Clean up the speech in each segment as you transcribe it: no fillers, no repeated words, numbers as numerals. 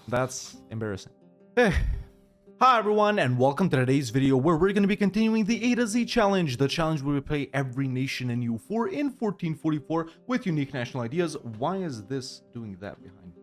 That's embarrassing. Hi everyone, and welcome to today's video where we're going to be continuing the A to Z challenge, the challenge where we play every nation in EU4 in 1444 with unique national ideas. Why is this doing that behind?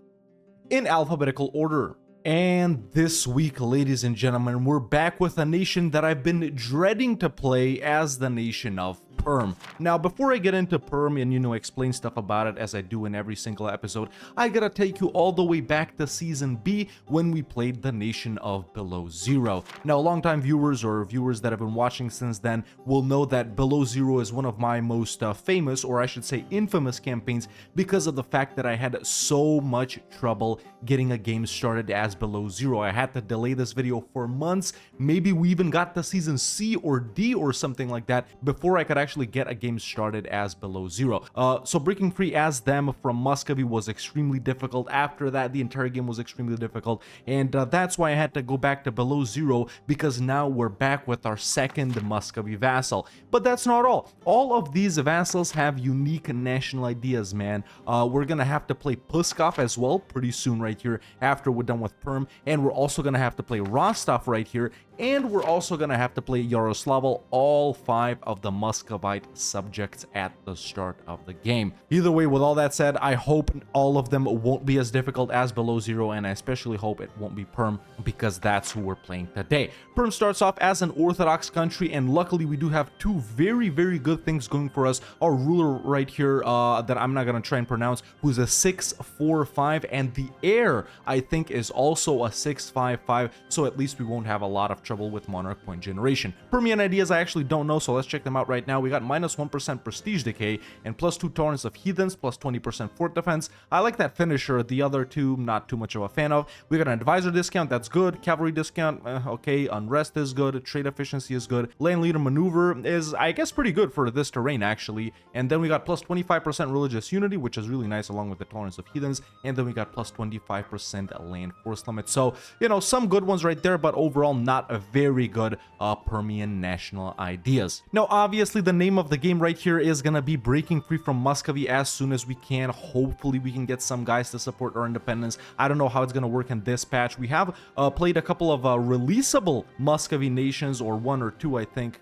In alphabetical order. And this week, ladies and gentlemen, we're back with a nation that I've been dreading to play as the nation of Perm. Now, before I get into Perm and, explain stuff about it as I do in every single episode, I gotta take you all the way back to Season B when we played the nation of Below Zero. Now, longtime viewers or viewers that have been watching since then will know that Below Zero is one of my most famous, or I should say infamous campaigns, because of the fact that I had so much trouble getting a game started as Below Zero. I had to delay this video for months. Maybe we even got to Season C or D or something like that before I could actually get a game started as Below Zero. So breaking free as them from Muscovy was extremely difficult. After that, the entire game was extremely difficult, and that's why I had to go back to Below Zero, because now we're back with our second Muscovy vassal. But that's not all. All of these vassals have unique national ideas, man. We're gonna have to play Puskov as well pretty soon right here after we're done with Perm, and we're also gonna have to play Rostov right here, and we're also gonna have to play Yaroslavl, all 5 of the Muscovite subjects at the start of the game. Either way, with all that said, I hope all of them won't be as difficult as Below Zero, and I especially hope it won't be Perm, because that's who we're playing today. Perm starts off as an Orthodox country, and luckily we do have 2 very, very good things going for us. Our ruler right here, that I'm not gonna try and pronounce, who's a 645, and the heir, I think, is also a 655, so at least we won't have a lot of trouble with monarch point generation. Permian ideas I actually don't know, so let's check them out right now. We got -1% prestige decay and +2 tolerance of heathens, +20% fort defense. I like that finisher. The other 2 not too much of a fan of. We got an advisor discount, that's good. Cavalry discount, okay. Unrest is good. Trade efficiency is good. Land leader maneuver is, I guess, pretty good for this terrain actually. And then we got +25% religious unity, which is really nice, along with the tolerance of heathens. And then we got +25% land force limit. So, some good ones right there, but overall not a very good Permian national ideas. Now, obviously, the name of the game right here is gonna be breaking free from Muscovy as soon as we can. Hopefully, we can get some guys to support our independence. I don't know how it's gonna work in this patch. We have played a couple of releasable Muscovy nations, or 1 or 2, I think,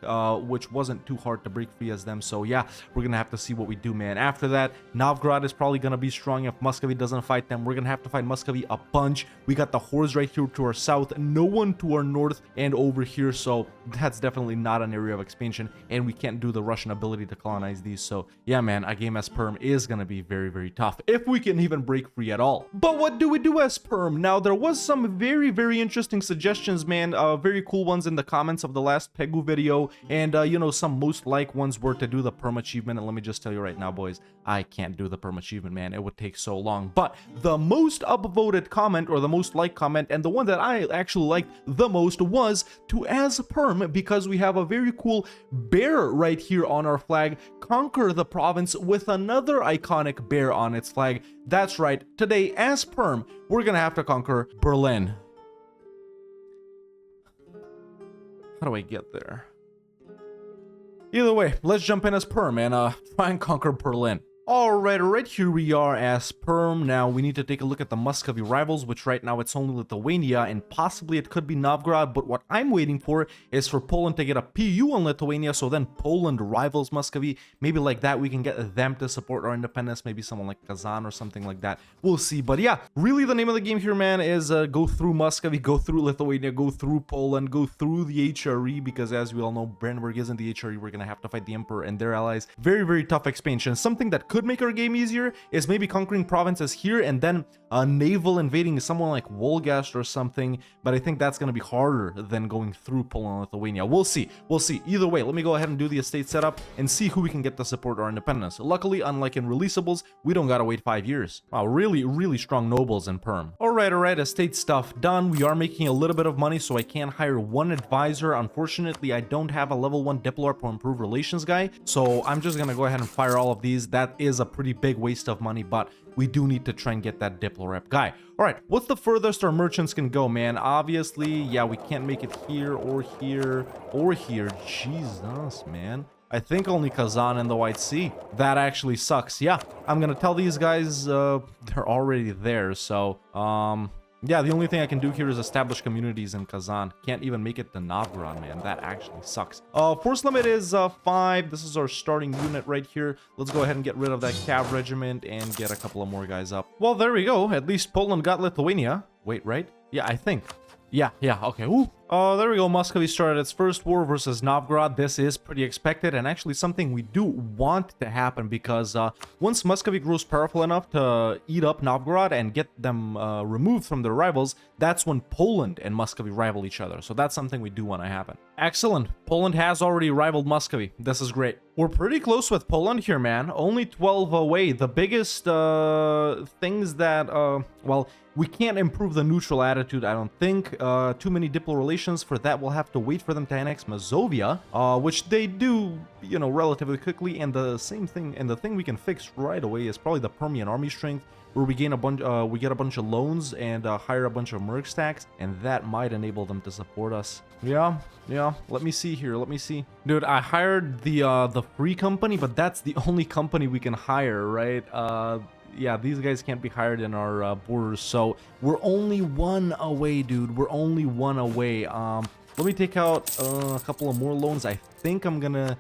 which wasn't too hard to break free as them. So yeah, we're gonna have to see what we do, man. After that, Novgorod is probably gonna be strong if Muscovy doesn't fight them. We're gonna have to fight Muscovy a bunch. We got the hordes right here to our south, no one to our north and over here, so that's definitely not an area of expansion, and we can't do the Russian ability to colonize these. So yeah, man, a game as Perm is gonna be very, very tough if we can even break free at all. But what do we do as Perm? Now, there was some very, very interesting suggestions, man, very cool ones in the comments of the last Pegu video, and some most like ones were to do the Perm achievement. And let me just tell you right now, boys, I can't do the Perm achievement, man. It would take so long. But the most upvoted comment, or the most liked comment, and the one that I actually liked the most, was to, as Perm, because we have a very cool bear right here on our flag, conquer the province with another iconic bear on its flag. That's right, today as Perm, we're gonna have to conquer Berlin. How do I get there? Either way, let's jump in as Perm and try and conquer Berlin. Alright, right here we are as Perm. Now we need to take a look at the Muscovy rivals, which right now it's only Lithuania, and possibly it could be Novgorod, but what I'm waiting for is for Poland to get a PU on Lithuania, so then Poland rivals Muscovy. Maybe like that we can get them to support our independence, maybe someone like Kazan or something like that. We'll see, but yeah, really the name of the game here, man, is go through Muscovy, go through Lithuania, go through Poland, go through the HRE, because as we all know, Brandenburg isn't the HRE. We're gonna have to fight the Emperor and their allies. Very, very tough expansion. Something that could make our game easier is maybe conquering provinces here and then naval invading someone like Wolgast or something, but I think that's going to be harder than going through Poland and Lithuania. We'll see. Either way, let me go ahead and do the estate setup and see who we can get to support our independence. Luckily, unlike in releasables, we don't gotta wait 5 years. Wow, really, really strong nobles in Perm. Alright, estate stuff done. We are making a little bit of money, so I can hire 1 advisor. Unfortunately, I don't have a level 1 Diplorp or improved relations guy, so I'm just gonna go ahead and fire all of these. That is a pretty big waste of money, but we do need to try and get that Diplorep guy. All right, what's the furthest our merchants can go, man? Obviously, yeah, we can't make it here or here or here. Jesus, man. I think only Kazan and the White Sea. That actually sucks. Yeah, I'm gonna tell these guys they're already there, so Yeah, the only thing I can do here is establish communities in Kazan. Can't even make it to Novgorod, man. That actually sucks. Force limit is 5. This is our starting unit right here. Let's go ahead and get rid of that cav regiment and get a couple of more guys up. Well, there we go. At least Poland got Lithuania. Wait, right? Yeah, I think. Yeah, okay. Ooh. There we go. Muscovy started its first war versus Novgorod. This is pretty expected and actually something we do want to happen because once Muscovy grows powerful enough to eat up Novgorod and get them removed from their rivals, that's when Poland and Muscovy rival each other. So that's something we do want to happen. Excellent. Poland has already rivaled Muscovy. This is great. We're pretty close with Poland here, man. Only 12 away. The biggest things that, well, we can't improve the neutral attitude, I don't think. Too many diplo relations. For that, we'll have to wait for them to annex Mazovia, which they do, you know, relatively quickly. And the same thing, and the thing we can fix right away is probably the Permian army strength, where we gain a bunch, we get a bunch of loans and hire a bunch of merc stacks, and that might enable them to support us. Yeah. Let me see here. Let me see, dude. I hired the free company, but that's the only company we can hire, right? Yeah, these guys can't be hired in our borders, so we're only 1 away, dude. We're only 1 away. Let me take out a couple of more loans. I think I'm gonna,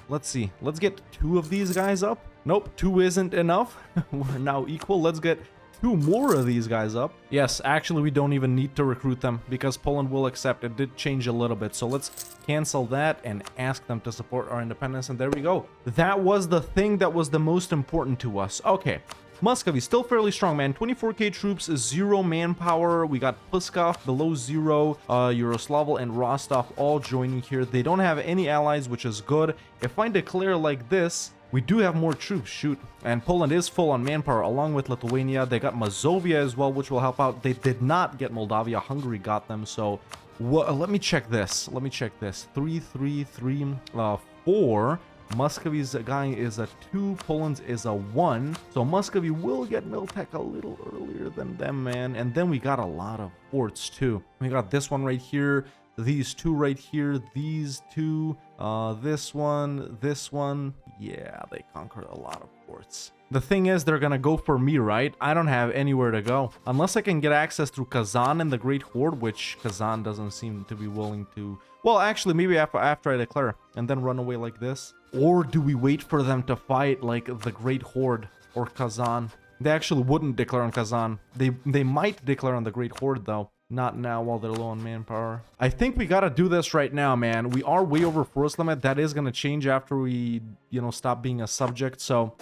let's see. Let's get 2 of these guys up. Nope, 2 isn't enough. We're now equal. Let's get 2 more of these guys up. Yes, actually, we don't even need to recruit them because Poland will accept. It did change a little bit, so let's cancel that and ask them to support our independence, and there we go. That was the thing that was the most important to us. Okay. Muscovy, still fairly strong, man. 24k troops, 0 manpower. We got Puskov below 0, Yaroslavl and Rostov all joining here. They don't have any allies, which is good. If I declare like this, we do have more troops, shoot. And Poland is full on manpower, along with Lithuania. They got Mazovia as well, which will help out. They did not get Moldavia. Hungary got them, so... let me check this. 3, 3, 3, 4... Muscovy's guy is a 2, Poland's is a 1. So Muscovy will get Miltech a little earlier than them, man. And then we got a lot of forts too. We got this one right here, these 2 right here, these 2, this one. Yeah, they conquered a lot of forts. The thing is, they're gonna go for me, right? I don't have anywhere to go. Unless I can get access through Kazan and the Great Horde, which Kazan doesn't seem to be willing to... Well, actually, maybe after I declare and then run away like this. Or do we wait for them to fight like the Great Horde or Kazan? They actually wouldn't declare on Kazan. They might declare on the Great Horde, though. Not now while they're low on manpower. I think we gotta do this right now, man. We are way over force limit. That is gonna change after we, you know, stop being a subject. So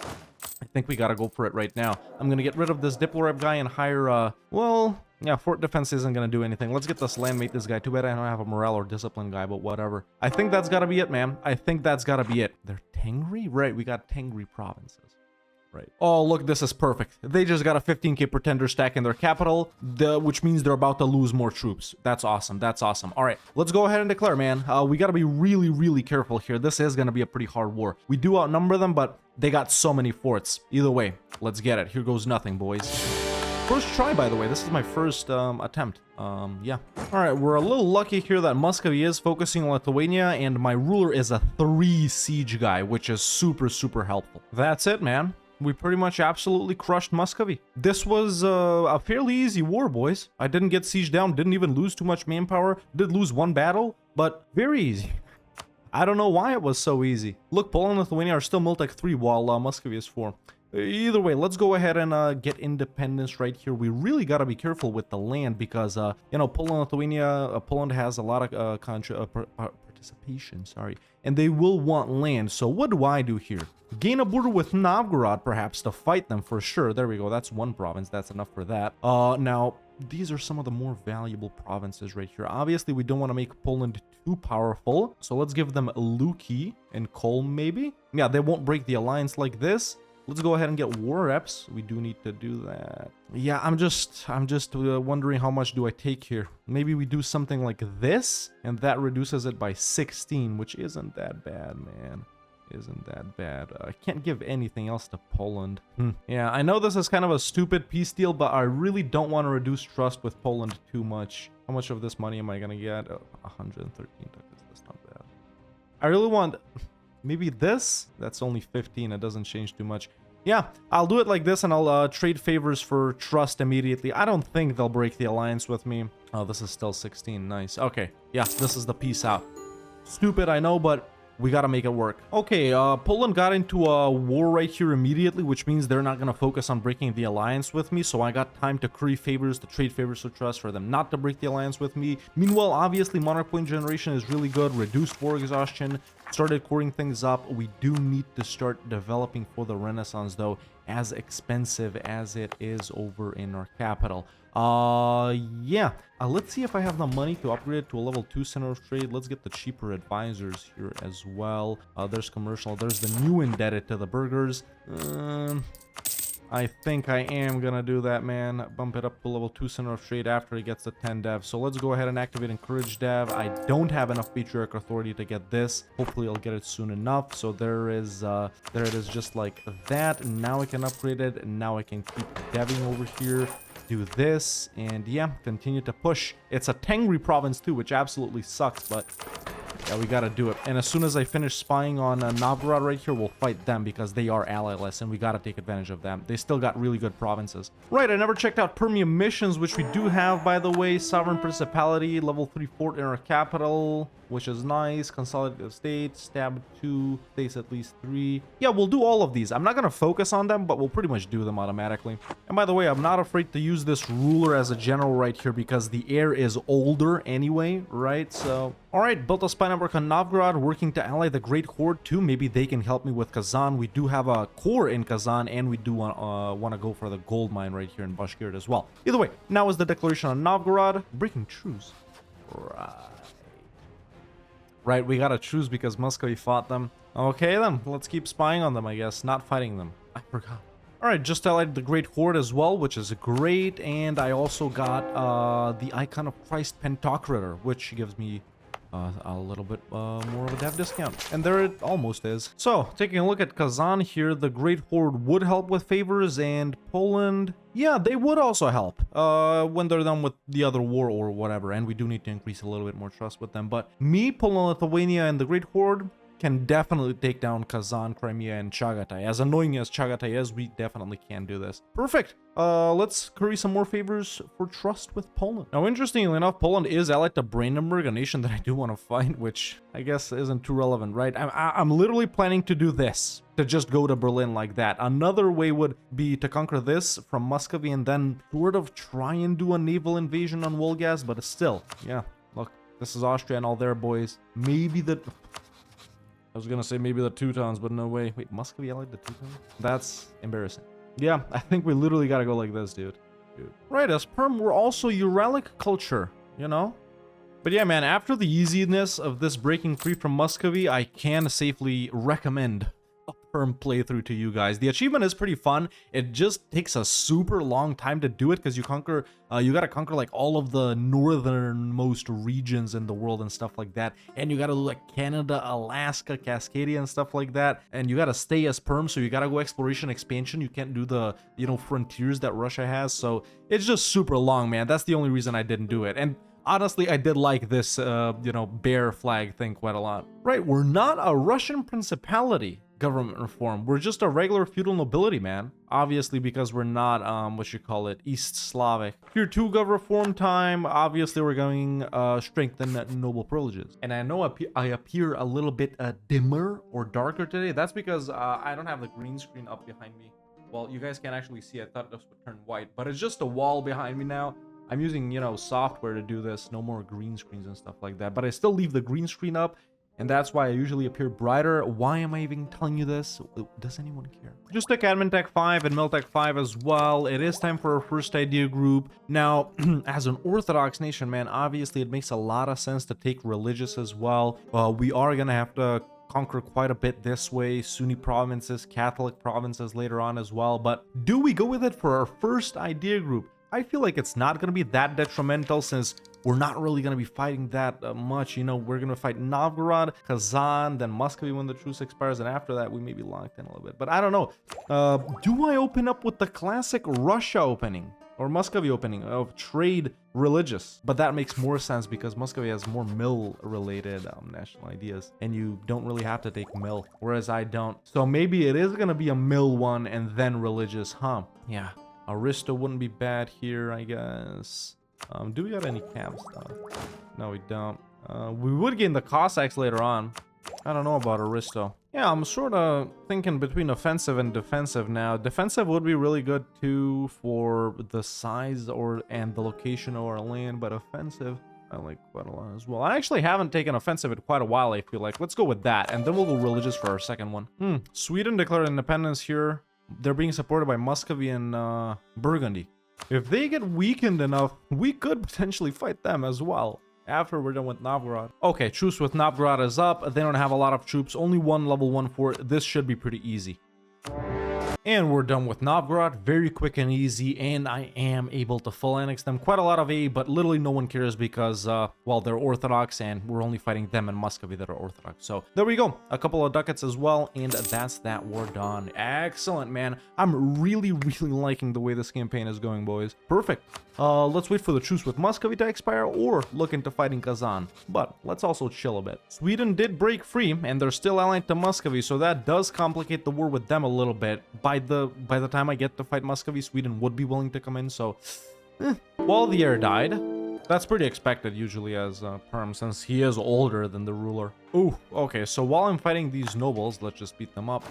I think we gotta go for it right now. I'm gonna get rid of this Diplorep guy and hire, well, yeah, fort defense isn't gonna do anything. Let's get this landmate, this guy. Too bad I don't have a morale or discipline guy, but whatever. I think that's gotta be it, man. I think that's gotta be it. They're Tengri? Right, we got Tengri provinces. Right. Oh, look, this is perfect. They just got a 15k pretender stack in their capital, which means they're about to lose more troops. That's awesome. That's awesome. All right, let's go ahead and declare, man. We got to be really, really careful here. This is going to be a pretty hard war. We do outnumber them, but they got so many forts. Either way, let's get it. Here goes nothing, boys. First try, by the way. This is my first attempt. Yeah. All right, we're a little lucky here that Muscovy is focusing on Lithuania, and my ruler is a 3 siege guy, which is super, super helpful. That's it, man. We pretty much absolutely crushed Muscovy. This was a fairly easy war, boys. I didn't get sieged down, didn't even lose too much manpower, did lose 1 battle, but very easy. I don't know why it was so easy. Look, Poland and Lithuania are still Miltech 3 while Muscovy is 4. Either way, let's go ahead and get independence right here. We really got to be careful with the land because, you know, Poland and Lithuania, Poland has a lot of participation, sorry, and they will want land. So what do I do here? Gain a border with Novgorod, perhaps, to fight them for sure. There we go. That's 1 province. That's enough for that. Now, these are some of the more valuable provinces right here. Obviously, we don't want to make Poland too powerful. So let's give them Luki and Kolm, maybe. Yeah, they won't break the alliance like this. Let's go ahead and get war reps. We do need to do that. Yeah, I'm just wondering how much do I take here. Maybe we do something like this, and that reduces it by 16, which isn't that bad, man. Isn't that bad. I can't give anything else to Poland. Yeah, I know this is kind of a stupid peace deal, but I really don't want to reduce trust with Poland too much. How much of this money am I gonna get? 113. That's not bad. I really want maybe this. That's only 15. It doesn't change too much. Yeah, I'll do it like this and I'll trade favors for trust immediately. I don't think they'll break the alliance with me. Oh, this is still 16. Nice. Okay. Yeah, this is the peace out. Stupid, I know, but we gotta make it work. Okay, Poland got into a war right here immediately, which means they're not gonna focus on breaking the alliance with me, so I got time to curry favors, to trade favors for trust, for them not to break the alliance with me. Meanwhile, obviously, Monarch Point generation is really good, reduced war exhaustion, started coring things up. We do need to start developing for the Renaissance, though, as expensive as it is over in our capital. Yeah. Let's see if I have the money to upgrade it to a level 2 center of trade. Let's get the cheaper advisors here as well. There's commercial. There's the new indebted to the burghers. I think I am gonna do that, man. Bump it up to level 2 center of trade after he gets the 10 dev. So let's go ahead and activate encourage dev. I don't have enough patriarch authority to get this. Hopefully I'll get it soon enough. So there it is, just like that. And now I can upgrade it, and now I can keep deving over here. Do this, and yeah, continue to push. It's a Tengri province too, which absolutely sucks, but yeah, we gotta do it. And as soon as I finish spying on Novgorod right here, we'll fight them because they are allyless, and we gotta take advantage of them. They still got really good provinces. Right, I never checked out Permian missions, which we do have, by the way. Sovereign Principality, level 3 fort in our capital, which is nice. Consolidated state, stab 2, states at least 3. Yeah, we'll do all of these. I'm not gonna focus on them, but we'll pretty much do them automatically. And by the way, I'm not afraid to use this ruler as a general right here because the heir is older anyway, right? So, all right, built a spy network on Novgorod, working to ally the Great Horde too. Maybe they can help me with Kazan. We do have a core in Kazan, and we do want to go for the gold mine right here in Bashkir as well. Either way, now is the declaration on Novgorod. Breaking truce. Right, we gotta choose because Muscovy fought them. Okay then, let's keep spying on them, I guess. Not fighting them. I forgot. Alright, just allied the Great Horde as well, which is great. And I also got the Icon of Christ Pentocrator, which gives me a little bit more of a dev discount. And there it almost is. So, taking a look at Kazan here, the Great Horde would help with favors, and Poland, yeah, they would also help when they're done with the other war or whatever. And we do need to increase a little bit more trust with them. But me, Poland, Lithuania, and the Great Horde can definitely take down Kazan, Crimea, and Chagatai. As annoying as Chagatai is, we definitely can do this. Perfect. Let's curry some more favors for trust with Poland. Now, interestingly enough, Poland is allied to Brandenburg, a nation that I do want to fight, which I guess isn't too relevant, right? I'm literally planning to do this, to just go to Berlin like that. Another way would be to conquer this from Muscovy and then sort of try and do a naval invasion on Wolgast, but still, yeah, look, this is Austria and all their boys. Maybe the... I was gonna say maybe the Teutons, but no way. Wait, Muscovy allied the Teutons? That's embarrassing. Yeah, I think we literally gotta go like this, dude. Right, as Perm, we're also Uralic culture, you know? But yeah, man, after the easiness of this breaking free from Muscovy, I can safely recommend a Perm playthrough to you guys. The achievement is pretty fun. It just takes a super long time to do it because you gotta conquer like all of the northernmost regions in the world and stuff like that. And you gotta do like Canada, Alaska, Cascadia and stuff like that. And you gotta stay as Perm, so you gotta go exploration, expansion. You can't do the, you know, frontiers that Russia has. So it's just super long, man. That's the only reason I didn't do it. And honestly, I did like this, you know, bear flag thing quite a lot. Right, we're not a Russian principality. Government reform. We're just a regular feudal nobility, man. Obviously, because we're not, what you call it, East Slavic. Tier 2 gov reform time. Obviously, we're going strengthen noble privileges. And I know I appear a little bit dimmer or darker today. That's because I don't have the green screen up behind me. Well, you guys can't actually see. I thought this would turn white, but it's just a wall behind me now. I'm using, you know, software to do this. No more green screens and stuff like that. But I still leave the green screen up. And that's why I usually appear brighter. Why am I even telling you this? Does anyone care? Just took Admin Tech 5 and Miltech 5 as well. It is time for our first idea group. Now, as an Orthodox nation, man, obviously it makes a lot of sense to take religious as well. We are going to have to conquer quite a bit this way. Sunni provinces, Catholic provinces later on as well. But do we go with it for our first idea group? I feel like it's not going to be that detrimental since we're not really going to be fighting that much. You know, we're going to fight Novgorod, Kazan, then Muscovy when the truce expires, and after that we may be locked in a little bit. But I don't know. Do I open up with the classic Russia opening or Muscovy opening of trade religious? But that makes more sense because Muscovy has more mill related national ideas, and you don't really have to take mill, whereas I don't. So maybe it is going to be a mill one and then religious, huh? Yeah, Aristo wouldn't be bad here, I guess. Do we got any camp stuff? No, we don't. We would gain the Cossacks later on. I don't know about Aristo. Yeah, I'm sort of thinking between offensive and defensive now. Defensive would be really good too for the size and the location of our land, but offensive I like quite a lot as well. I actually haven't taken offensive in quite a while, I feel like. Let's go with that, and then we'll go religious for our second one. Sweden declared independence here. They're being supported by Muscovy and Burgundy. If they get weakened enough, we could potentially fight them as well after we're done with Novgorod. Okay, truce with Novgorod is up. They don't have a lot of troops, only one level 1 fort. This should be pretty easy. And we're done with Novgorod, very quick and easy, and I am able to full annex them. Quite a lot of A, but literally no one cares because, well, they're Orthodox, and we're only fighting them in Muscovy that are Orthodox. So there we go, a couple of ducats as well, and that's that war done. Excellent, man. I'm really liking the way this campaign is going, boys. Perfect. Let's wait for the truce with Muscovy to expire or look into fighting Kazan. But let's also chill a bit. Sweden did break free, and they're still allied to Muscovy, so that does complicate the war with them a little bit. By the time I get to fight Muscovy, Sweden would be willing to come in, so well, the heir died. That's pretty expected usually as Perm, since he is older than the ruler. Ooh, okay, so while I'm fighting these nobles, let's just beat them up.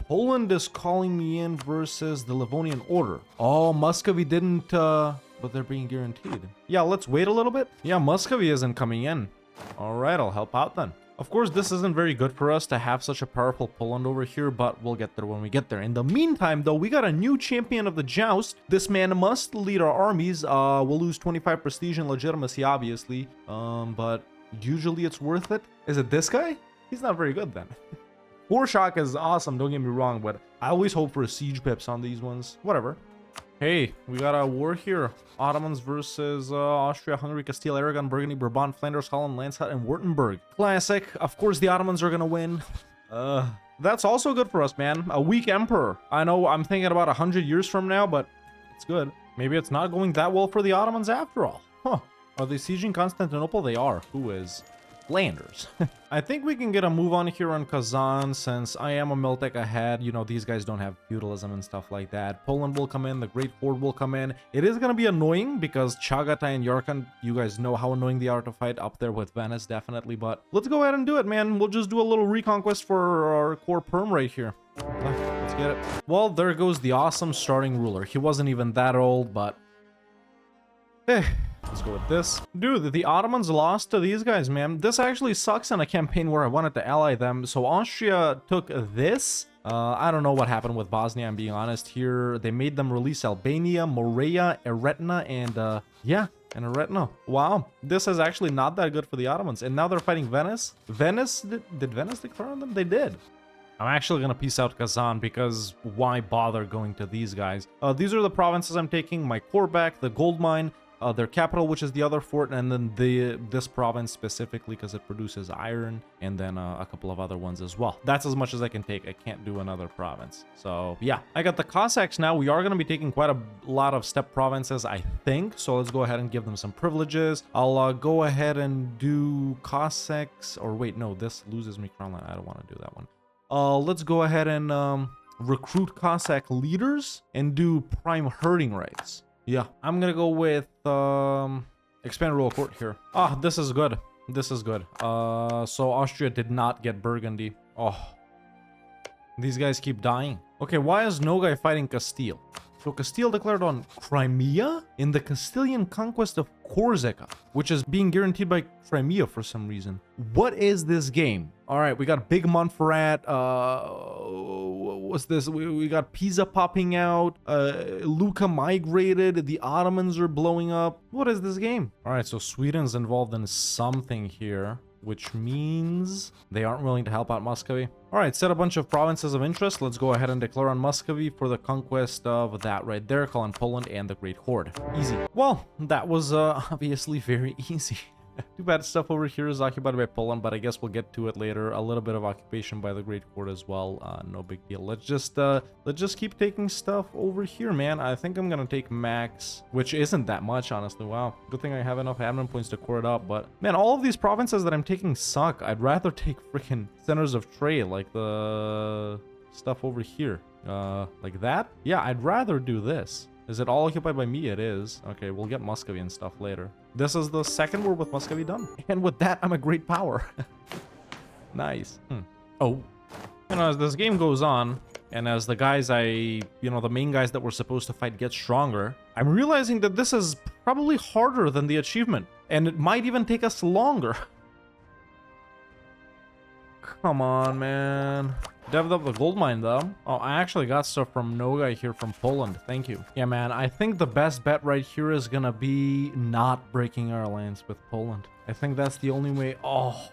Poland is calling me in versus the Livonian Order. Oh, Muscovy didn't, but they're being guaranteed. Yeah, let's wait a little bit. Yeah, Muscovy isn't coming in. All right, I'll help out then. Of course, this isn't very good for us to have such a powerful Poland over here, but we'll get there when we get there. In the meantime, though, we got a new champion of the joust. This man must lead our armies. We'll lose 25 prestige and legitimacy, obviously, but usually it's worth it. Is it this guy? He's not very good then. Warshak is awesome, don't get me wrong, but I always hope for siege pips on these ones. Whatever. Hey, we got a war here. Ottomans versus Austria, Hungary, Castile, Aragon, Burgundy, Brabant, Flanders, Holland, Landshut, and Württemberg. Classic. Of course, the Ottomans are gonna win. That's also good for us, man. A weak emperor. I know I'm thinking about 100 years from now, but it's good. Maybe it's not going that well for the Ottomans after all. Huh. Are they sieging Constantinople? They are. Who is? Flanders. I think we can get a move on here on Kazan, since I am a Miltech ahead. You know, these guys don't have feudalism and stuff like that. Poland will come in, the Great Horde will come in. It is going to be annoying because Chagatai and Yarkand, you guys know how annoying they are to fight, up there with Venice, definitely. But let's go ahead and do it, man. We'll just do a little reconquest for our core perm right here. Let's get it. Well, there goes the awesome starting ruler. He wasn't even that old, but let's go with this. Dude, the Ottomans lost to these guys, man. This actually sucks in a campaign where I wanted to ally them. So Austria took this. I don't know what happened with Bosnia, I'm being honest here. They made them release Albania, Morea, Eretna, and yeah, and Eretna. Wow, this is actually not that good for the Ottomans. And now they're fighting Venice. Venice, did Venice declare on them? They did. I'm actually going to peace out Kazan because why bother going to these guys? These are the provinces I'm taking. My core back, the gold mine, their capital, which is the other fort, and then this province specifically because it produces iron, and then a couple of other ones as well. That's as much as I can take. I can't do another province. So yeah, I got the Cossacks now. We are going to be taking quite a lot of steppe provinces, I think. So let's go ahead and give them some privileges. I'll go ahead and do Cossacks, or wait, no, this loses me crown land. I don't want to do that one. Let's go ahead and recruit Cossack leaders and do prime herding rights. Yeah, I'm gonna go with expand royal court here. Ah, this is good. This is good. So Austria did not get Burgundy. Oh, these guys keep dying. Okay, why is no guy fighting Castile? So Castile declared on Crimea in the Castilian conquest of Corsica, which is being guaranteed by Crimea for some reason. What is this game? All right, we got Big Montferrat. What's this? We got Pisa popping out. Lucca migrated. The Ottomans are blowing up. What is this game? All right, so Sweden's involved in something here. which means they aren't willing to help out Muscovy. All right, set a bunch of provinces of interest. Let's go ahead and declare on Muscovy for the conquest of that right there, calling Poland and the Great Horde. Easy. Well, that was obviously very easy. Too bad stuff over here is occupied by Poland, but I guess we'll get to it later. A little bit of occupation by the Great Horde as well. No big deal. Let's just keep taking stuff over here, man. I think I'm gonna take max, which isn't that much, honestly. Wow. Good thing I have enough admin points to core it up. But man, all of these provinces that I'm taking suck. I'd rather take freaking centers of trade, like the stuff over here. Like that? Yeah, I'd rather do this. Is it all occupied by me? It is. Okay, we'll get Muscovy and stuff later. This is the second war with Muscovy done. And with that, I'm a great power. Nice. Oh. You know, as this game goes on, and as the guys the main guys that we're supposed to fight get stronger, I'm realizing that this is probably harder than the achievement. And it might even take us longer. Come on, man. Devved up the gold mine, though. Oh, I actually got stuff from Nogai here from Poland. Thank you. Yeah, man, I think the best bet right here is gonna be not breaking our alliance with Poland. I think that's the only way. Oh.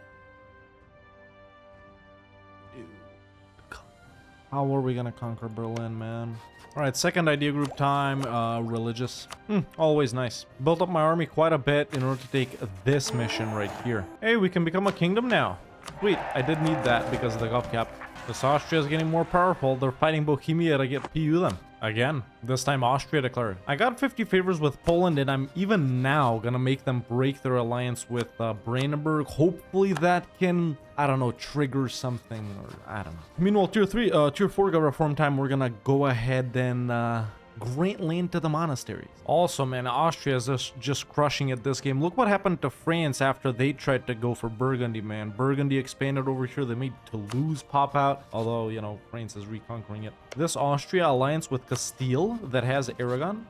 Dude. How are we gonna conquer Berlin, man? All right, second idea group time. Religious. Always nice. Built up my army quite a bit in order to take this mission right here. Hey, we can become a kingdom now. Sweet. I did need that because of the gov cap. This Austria is getting more powerful. They're fighting Bohemia to get PU them. Again, this time Austria declared. I got 50 favors with Poland, and I'm even now gonna make them break their alliance with Brandenburg. Hopefully that can, I don't know, trigger something, or I don't know. Meanwhile, tier 4 got reform time. We're gonna go ahead and grant land to the monasteries. Also, man, Austria is just crushing it this game. Look what happened to France after they tried to go for Burgundy, man. Burgundy expanded over here. They made Toulouse pop out, although, you know, France is reconquering it. This Austria alliance with Castile that has Aragon.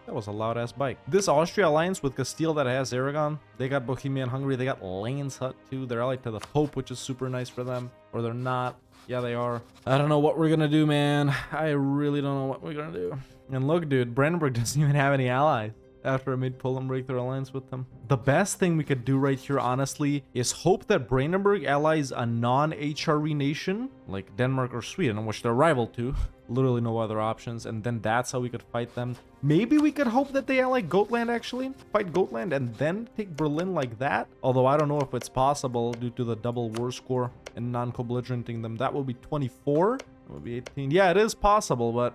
That was a loud-ass bike. This Austria alliance with Castile that has Aragon. They got Bohemia and Hungary. They got Landshut, too. They're allied to the Pope, which is super nice for them. Or they're not. Yeah, they are. I don't know what we're gonna do, man. I really don't know what we're gonna do. And look, dude, Brandenburg doesn't even have any allies after I made Poland break their alliance with them. The best thing we could do right here, honestly, is hope that Brandenburg allies a non-HRE nation, like Denmark or Sweden, which they're rival to. Literally no other options, and then that's how we could fight them. Maybe we could hope that they ally Gotland, actually. Fight Gotland and then take Berlin like that. Although I don't know if it's possible due to the double war score and non-co-belligerenting them. That will be 24. That would be 18. Yeah, it is possible, but...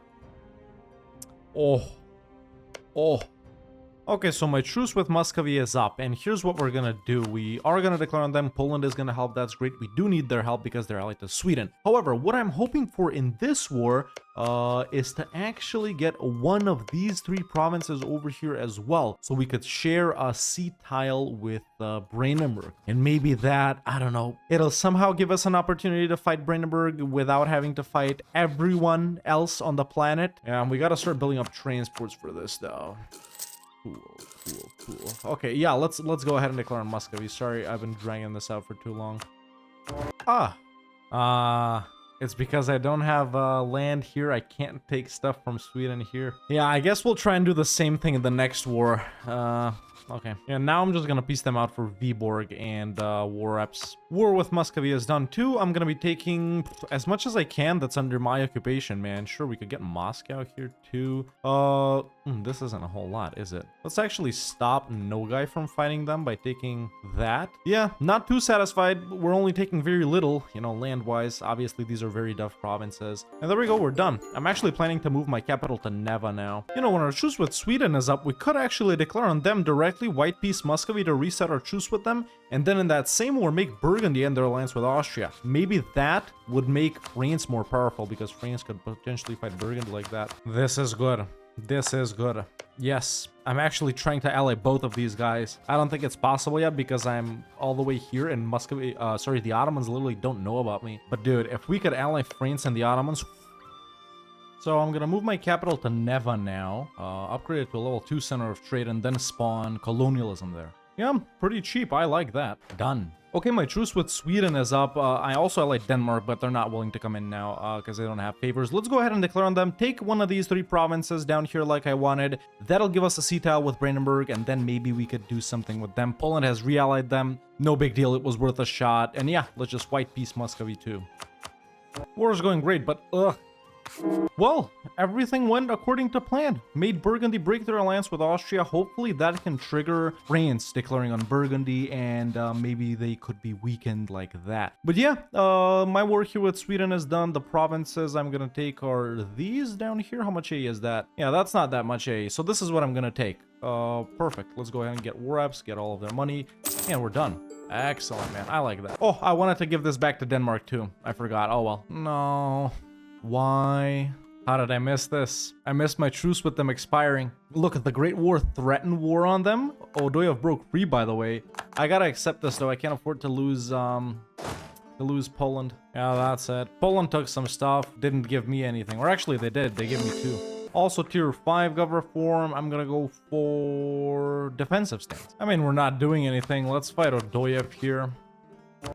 Oh. Okay, so my truce with Muscovy is up, and here's what we're gonna do. We are gonna declare on them. Poland is gonna help. That's great. We do need their help because they're allied to Sweden. However, what I'm hoping for in this war is to actually get one of these three provinces over here as well, so we could share a sea tile with Brandenburg. And maybe that, I don't know, it'll somehow give us an opportunity to fight Brandenburg without having to fight everyone else on the planet. And we gotta start building up transports for this, though. Cool. Okay, yeah, let's go ahead and declare on Muscovy. Sorry, I've been dragging this out for too long. It's because I don't have land here. I can't take stuff from Sweden here. Yeah, I guess we'll try and do the same thing in the next war. Okay. Yeah, now I'm just gonna piece them out for Viborg and war reps. War with Muscovy is done too. I'm gonna be taking as much as I can that's under my occupation, man. Sure, we could get Moscow here too. This isn't a whole lot, is it? Let's actually stop Nogai from fighting them by taking that. Yeah, not too satisfied. We're only taking very little, you know, land-wise. Obviously, these are very tough provinces. And there we go, we're done. I'm actually planning to move my capital to Neva now. You know, when our truce with Sweden is up, we could actually declare on them directly, white peace Muscovy to reset our truce with them, and then in that same war make Burgundy end their alliance with Austria. Maybe that would make France more powerful because France could potentially fight Burgundy like that. This is good. This is good. Yes, I'm actually trying to ally both of these guys. I don't think it's possible yet because I'm all the way here and Muscovy, the Ottomans literally don't know about me. But dude, if we could ally France and the Ottomans... So I'm gonna move my capital to Neva now, upgrade it to a level 2 center of trade, and then spawn colonialism there. Yeah, pretty cheap. I like that. Done. Okay, my truce with Sweden is up. I also allied Denmark, but they're not willing to come in now because they don't have favors. Let's go ahead and declare on them. Take one of these 3 provinces down here like I wanted. That'll give us a sea tile with Brandenburg, and then maybe we could do something with them. Poland has re-allied them. No big deal. It was worth a shot. And yeah, let's just white peace Muscovy too. War is going great, but ugh. Well, everything went according to plan. Made Burgundy break their alliance with Austria. Hopefully that can trigger France declaring on Burgundy, and maybe they could be weakened like that. But yeah, my work here with Sweden is done. The provinces I'm gonna take are these down here. How much A is that? Yeah, that's not that much A. So this is what I'm gonna take. Perfect. Let's go ahead and get war reps, get all of their money, and we're done. Excellent, man. I like that. Oh, I wanted to give this back to Denmark too. I forgot. Oh well. No. Why? How did I miss this? I missed my truce with them expiring. Look, the Great War threatened war on them. Odoyev broke free, by the way. I gotta accept this though. I can't afford to lose Poland. Yeah, that's it. Poland took some stuff, didn't give me anything. Or actually they did. They gave me 2. Also tier 5 gov reform. I'm gonna go for defensive stance. I mean, we're not doing anything. Let's fight Odoyev here.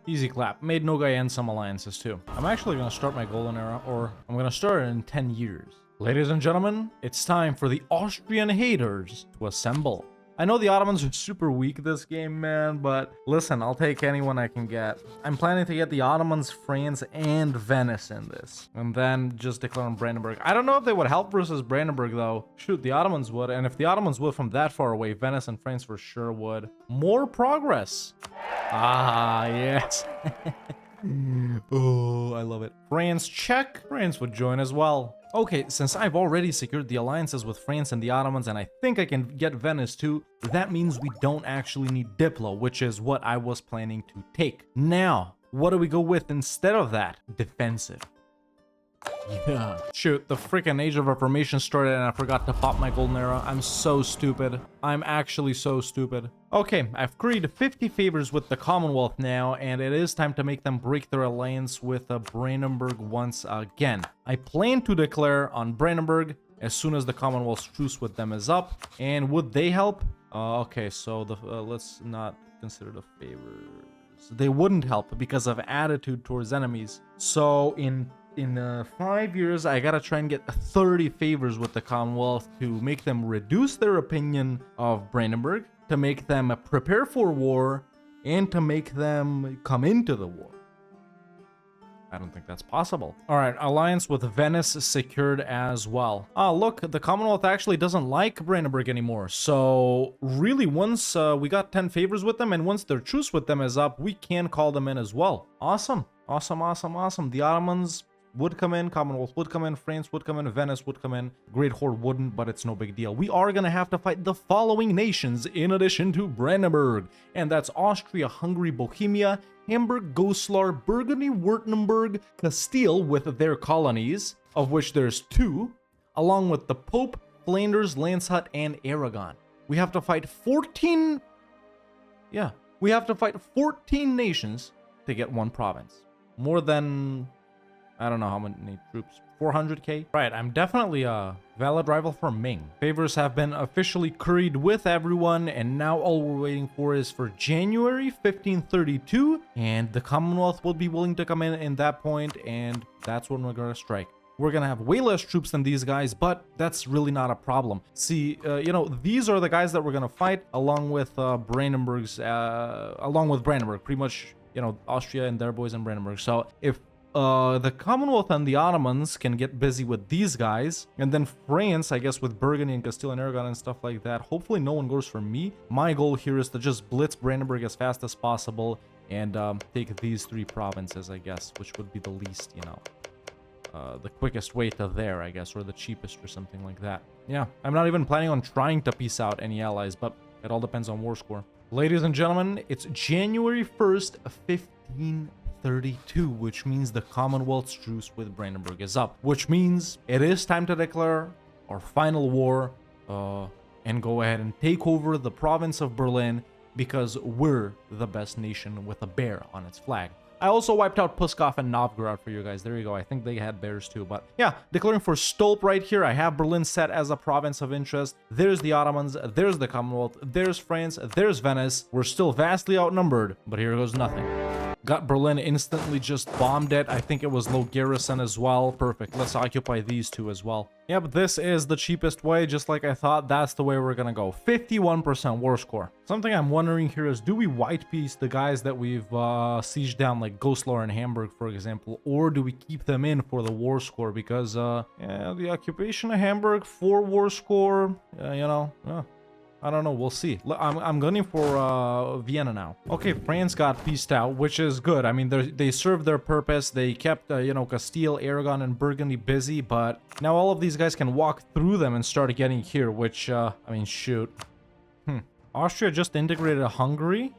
Easy clap. Made Nogai end some alliances too. I'm actually going to start my golden era, or I'm going to start it in 10 years. Ladies and gentlemen, it's time for the Austrian haters to assemble. I know the Ottomans are super weak this game, man, but listen, I'll take anyone I can get. I'm planning to get the Ottomans, France, and Venice in this. And then just declare on Brandenburg. I don't know if they would help versus Brandenburg, though. Shoot, the Ottomans would. And if the Ottomans would from that far away, Venice and France for sure would. More progress. Ah, yes. Oh, I love it. France, check. France would join as well. Okay, since I've already secured the alliances with France and the Ottomans, and I think I can get Venice too, that means we don't actually need Diplo, which is what I was planning to take. Now, what do we go with instead of that? Defensive. Yeah. Shoot, the freaking Age of Reformation started and I forgot to pop my golden era. I'm so stupid. I'm actually so stupid. Okay, I've created 50 favors with the Commonwealth now, and it is time to make them break their alliance with Brandenburg once again. I plan to declare on Brandenburg as soon as the Commonwealth's truce with them is up. And would they help? Okay, so let's not consider the favors. They wouldn't help because of attitude towards enemies. So in 5 years, I gotta try and get 30 favors with the Commonwealth to make them reduce their opinion of Brandenburg, to make them prepare for war, and to make them come into the war. I don't think that's possible. All right, alliance with Venice secured as well. Ah, look, the Commonwealth actually doesn't like Brandenburg anymore. So really, once we got 10 favors with them, and once their truce with them is up, we can call them in as well. Awesome, awesome, awesome, awesome. The Ottomans would come in, Commonwealth would come in, France would come in, Venice would come in, Great Horde wouldn't, but it's no big deal. We are gonna have to fight the following nations in addition to Brandenburg, and that's Austria, Hungary, Bohemia, Hamburg, Goslar, Burgundy, Württemberg, Castile with their colonies, of which there's 2, along with the Pope, Flanders, Landshut, and Aragon. We have to fight 14... Yeah, we have to fight 14 nations to get 1 province. More than... I don't know how many troops. 400k? Right, I'm definitely a valid rival for Ming. Favors have been officially curried with everyone, and now all we're waiting for is for January 1532, and the Commonwealth will be willing to come in that point, and that's when we're gonna strike. We're gonna have way less troops than these guys, but that's really not a problem. See, you know, these are the guys that we're gonna fight along with Brandenburg, pretty much, you know, Austria and their boys in Brandenburg. So if the Commonwealth and the Ottomans can get busy with these guys, and then France, I guess, with Burgundy and Castile and Aragon and stuff like that. Hopefully no one goes for me. My goal here is to just blitz Brandenburg as fast as possible and take these 3 provinces, I guess, which would be the least, you know, the quickest way to there, I guess, or the cheapest or something like that. Yeah, I'm not even planning on trying to peace out any allies, but it all depends on war score. Ladies and gentlemen, it's January 1st, 1532, which means the Commonwealth's truce with Brandenburg is up, which means it is time to declare our final war and go ahead and take over the province of Berlin, because we're the best nation with a bear on its flag. I also wiped out Puskov and Novgorod for you guys. There you go. I think they had bears too. But yeah, declaring for Stolp right here. I have Berlin set as a province of interest. There's the Ottomans. There's the Commonwealth. There's France. There's Venice. We're still vastly outnumbered, but here goes nothing. Got Berlin, instantly just bombed it. I think it was low garrison as well. Perfect. Let's occupy these two as well. Yep, this is the cheapest way, just like I thought. That's the way we're gonna go. 51% war score. Something I'm wondering here is, do we white piece the guys that we've sieged down, like Goslar and Hamburg, for example, or do we keep them in for the war score? Because, yeah, the occupation of Hamburg for war score, I don't know. We'll see. I'm gunning for Vienna now. Okay, France got pieced out, which is good. I mean, they served their purpose. They kept, Castile, Aragon, and Burgundy busy. But now all of these guys can walk through them and start getting here, which, I mean, shoot. Austria just integrated Hungary,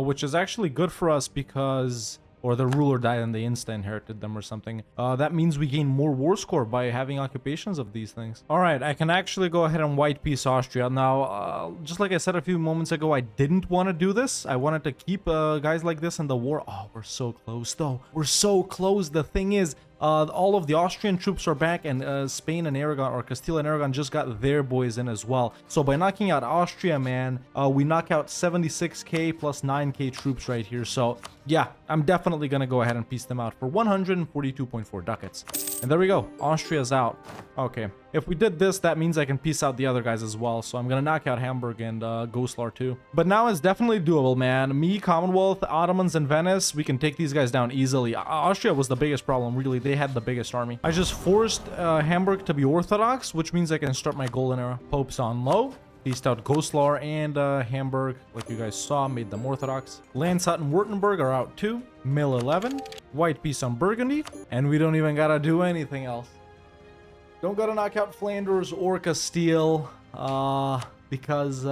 which is actually good for us because... or the ruler died and they inherited them or something. That means we gain more war score by having occupations of these things. All right, I can actually go ahead and white piece Austria. Now, just like I said a few moments ago, I didn't want to do this. I wanted to keep guys like this in the war. Oh, we're so close, though. We're so close. The thing is, all of the Austrian troops are back, and Spain and Aragon, or Castile and Aragon, just got their boys in as well. So by knocking out Austria, man, we knock out 76k plus 9k troops right here. So yeah, I'm definitely gonna go ahead and piece them out for 142.4 ducats. And there we go. Austria's out. Okay. If we did this, that means I can piece out the other guys as well. So I'm gonna knock out Hamburg and Goslar too. But now it's definitely doable, man. Me, Commonwealth, Ottomans, and Venice, we can take these guys down easily. Austria was the biggest problem, really. They had the biggest army. I just forced Hamburg to be Orthodox, which means I can start my golden era. Popes on low. Pieced out Goslar and Hamburg, like you guys saw, made them Orthodox. Landshut and Württemberg are out too. Mill 11. White piece on Burgundy. And we don't even gotta do anything else. Don't gotta knock out Flanders or Castile, because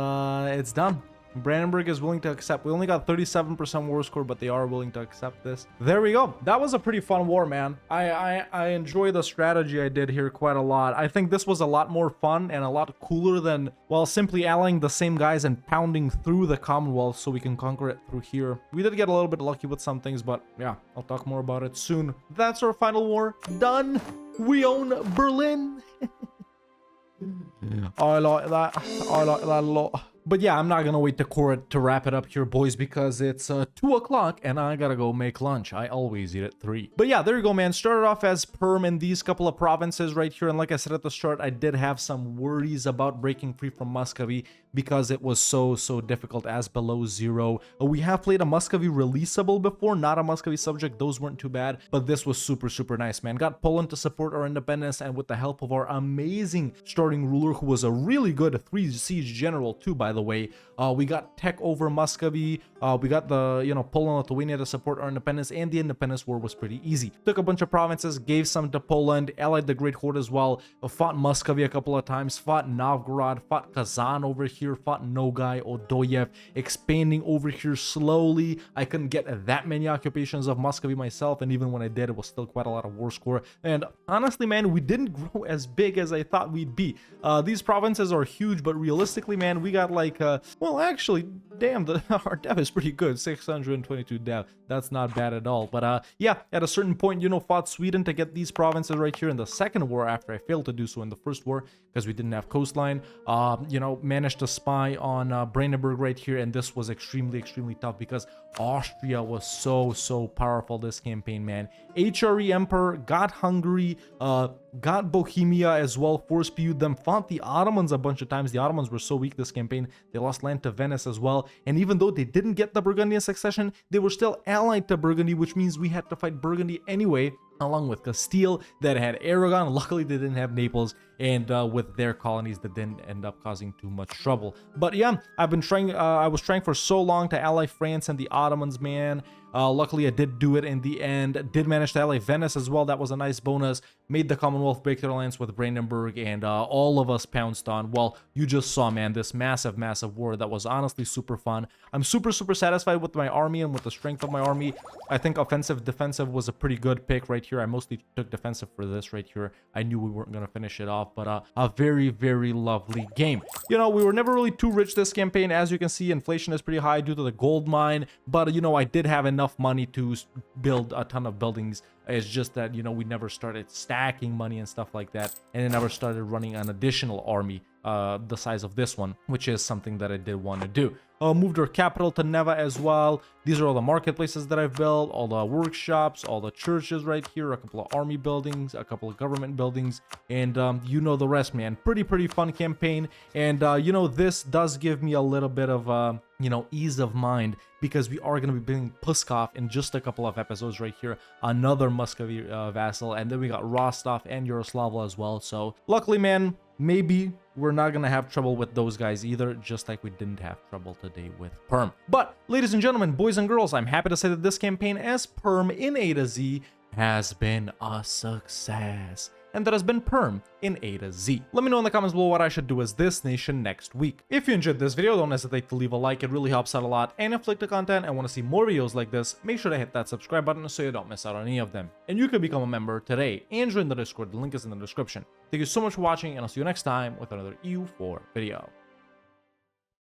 it's done. Brandenburg is willing to accept. We only got 37% war score, but they are willing to accept this. There we go. That was a pretty fun war, man. I enjoy the strategy I did here quite a lot. I think this was a lot more fun and a lot cooler than, well, simply allying the same guys and pounding through the Commonwealth so we can conquer it through here. We did get a little bit lucky with some things, but yeah, I'll talk more about it soon. That's our final war. Done. We own Berlin. I like that. I like that a lot. But yeah, I'm not gonna wait to wrap it up here, boys, because it's 2 o'clock and I gotta go make lunch. I always eat at 3. But yeah, there you go, man. Started off as Perm in these couple of provinces right here. And like I said at the start, I did have some worries about breaking free from Muscovy because it was so difficult as below 0. We have played a Muscovy releasable before, not a Muscovy subject. Those weren't too bad, but this was super nice, man. Got Poland to support our independence, and with the help of our amazing starting ruler, who was a really good 3 siege general too, by the way. We got tech over Muscovy. We got the, Poland, Lithuania to support our independence, and the independence war was pretty easy. Took a bunch of provinces, gave some to Poland, allied the Great Horde as well, fought Muscovy a couple of times, fought Novgorod, fought Kazan over here, fought Nogai, Odoyev, expanding over here slowly. I couldn't get that many occupations of Muscovy myself, and even when I did, it was still quite a lot of war score. And honestly, man, we didn't grow as big as I thought we'd be. These provinces are huge, but realistically, man, we got like, well, actually, damn, our dev is pretty good. 622 dev. That's not bad at all. But yeah, at a certain point, fought Sweden to get these provinces right here in the second war after I failed to do so in the first war because we didn't have coastline. Managed to spy on Brandenburg right here, and this was extremely tough because Austria was so powerful this campaign, man. HRE Emperor got Hungary, got Bohemia as well, force PU'd them, fought the Ottomans a bunch of times. The Ottomans were so weak this campaign, they lost land to Venice as well. And even though they didn't get the Burgundian succession, they were still allied to Burgundy, which means we had to fight Burgundy anyway, along with Castile that had Aragon. Luckily, they didn't have Naples, and with their colonies that didn't end up causing too much trouble. But yeah, I was trying for so long to ally France and the Ottomans, man. Luckily, I did do it in the end. Did manage to ally Venice as well. That was a nice bonus. Made the Commonwealth break their alliance with Brandenburg, and all of us pounced on. Well, you just saw, man, this massive war that was honestly super fun. I'm super satisfied with my army and with the strength of my army. I think offensive, defensive was a pretty good pick right here. I mostly took defensive for this right here. I knew we weren't going to finish it off, but a very lovely game. We were never really too rich this campaign. As you can see, inflation is pretty high due to the gold mine, but I did have enough enough money to build a ton of buildings. It's just that, you know, we never started stacking money and stuff like that, and it never started running an additional army the size of this one, which is something that I did want to do. Moved our capital to Neva as well. These are all the marketplaces that I've built, all the workshops, all the churches right here, a couple of army buildings, a couple of government buildings, and you know the rest, man. Pretty fun campaign, and you know, this does give me a little bit of you know, ease of mind, because we are going to be building Pskov in just a couple of episodes right here, another Muscovy vassal, and then we got Rostov and Yaroslavl as well. So luckily, man, maybe we're not gonna have trouble with those guys either, just like we didn't have trouble today with Perm. But ladies and gentlemen, boys and girls, I'm happy to say that this campaign as Perm in A to Z has been a success, and that has been Perm in A to Z. Let me know in the comments below what I should do as this nation next week. If you enjoyed this video, don't hesitate to leave a like, it really helps out a lot. And if you like the content and want to see more videos like this, make sure to hit that subscribe button so you don't miss out on any of them. And you can become a member today and join the Discord, the link is in the description. Thank you so much for watching, and I'll see you next time with another EU4 video.